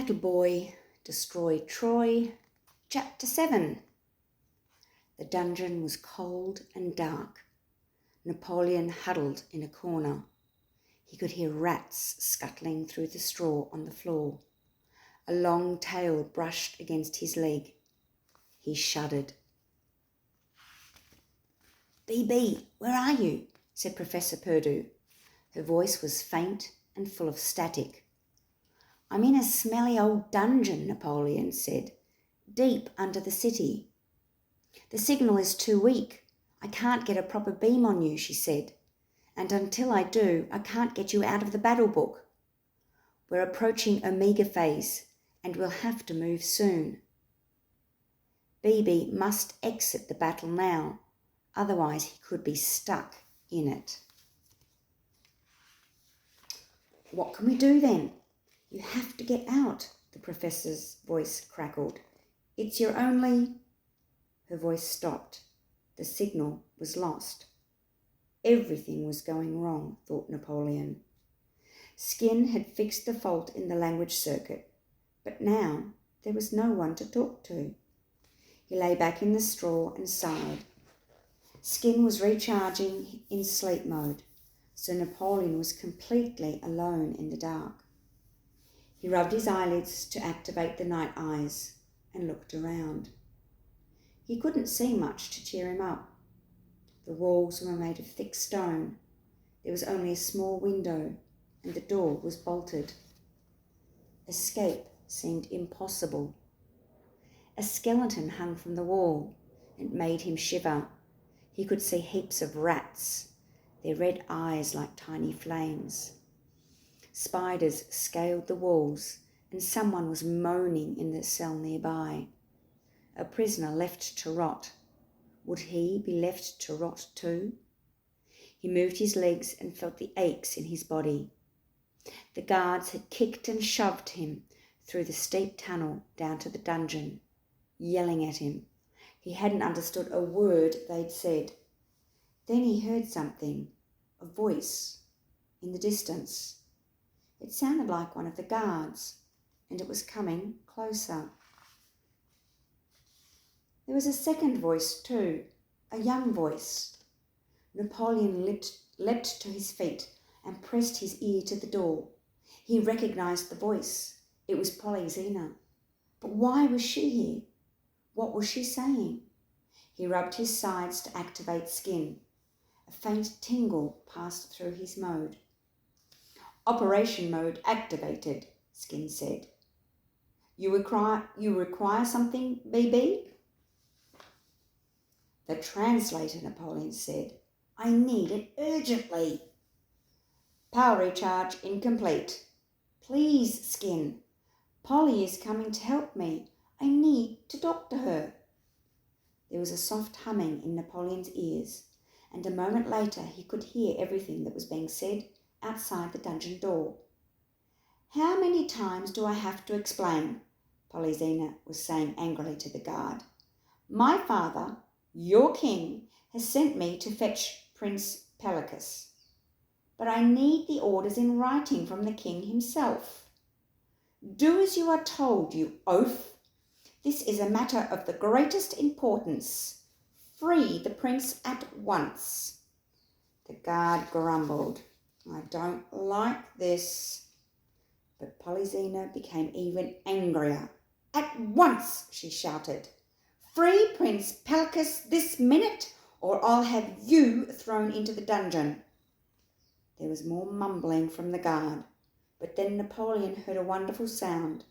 Battle Boy destroyed Troy. Chapter 7. The dungeon was cold and dark. Napoleon huddled in a corner. He could hear rats scuttling through the straw on the floor. A long tail brushed against his leg. He shuddered. "BB, where are you?" said Professor Purdue. Her voice was faint and full of static. "I'm in a smelly old dungeon," Napoleon said, "deep under the city." "The signal is too weak. I can't get a proper beam on you," she said, "and until I do, I can't get you out of the battle book. We're approaching Omega phase, and we'll have to move soon. BB must exit the battle now, otherwise he could be stuck in it." "What can we do then?" "You have to get out," the professor's voice crackled. "It's your only—" Her voice stopped. The signal was lost. Everything was going wrong, thought Napoleon. Skin had fixed the fault in the language circuit, but now there was no one to talk to. He lay back in the straw and sighed. Skin was recharging in sleep mode, so Napoleon was completely alone in the dark. He rubbed his eyelids to activate the night eyes and looked around. He couldn't see much to cheer him up. The walls were made of thick stone. There was only a small window, and the door was bolted. Escape seemed impossible. A skeleton hung from the wall. It made him shiver. He could see heaps of rats, their red eyes like tiny flames. Spiders scaled the walls, and someone was moaning in the cell nearby. A prisoner left to rot. Would he be left to rot too? He moved his legs and felt the aches in his body. The guards had kicked and shoved him through the steep tunnel down to the dungeon, yelling at him. He hadn't understood a word they'd said. Then he heard something, a voice, in the distance. It sounded like one of the guards, and it was coming closer. There was a second voice too, a young voice. Napoleon leapt to his feet and pressed his ear to the door. He recognised the voice. It was Polyxena. But why was she here? What was she saying? He rubbed his sides to activate Skin. A faint tingle passed through his mode. "Operation mode activated," Skin said. You require something, BB?" "The translator," Napoleon said. "I need it urgently." "Power recharge incomplete." "Please, Skin. Polly is coming to help me. I need to doctor her." There was a soft humming in Napoleon's ears, and a moment later he could hear everything that was being said outside the dungeon door. "How many times do I have to explain?" Polyxena was saying angrily to the guard. "My father, your king, has sent me to fetch Prince Pellicus. But I need the orders in writing from the king himself." "Do as you are told, you oaf. This is a matter of the greatest importance. Free the prince at once." The guard grumbled. "I don't like this." But Polyxena became even angrier. "At once," she shouted. "Free Prince Pellicus this minute, or I'll have you thrown into the dungeon." There was more mumbling from the guard, but then Napoleon heard a wonderful sound,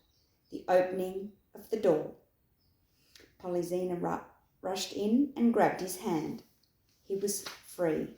the opening of the door. Polyxena rushed in and grabbed his hand. He was free.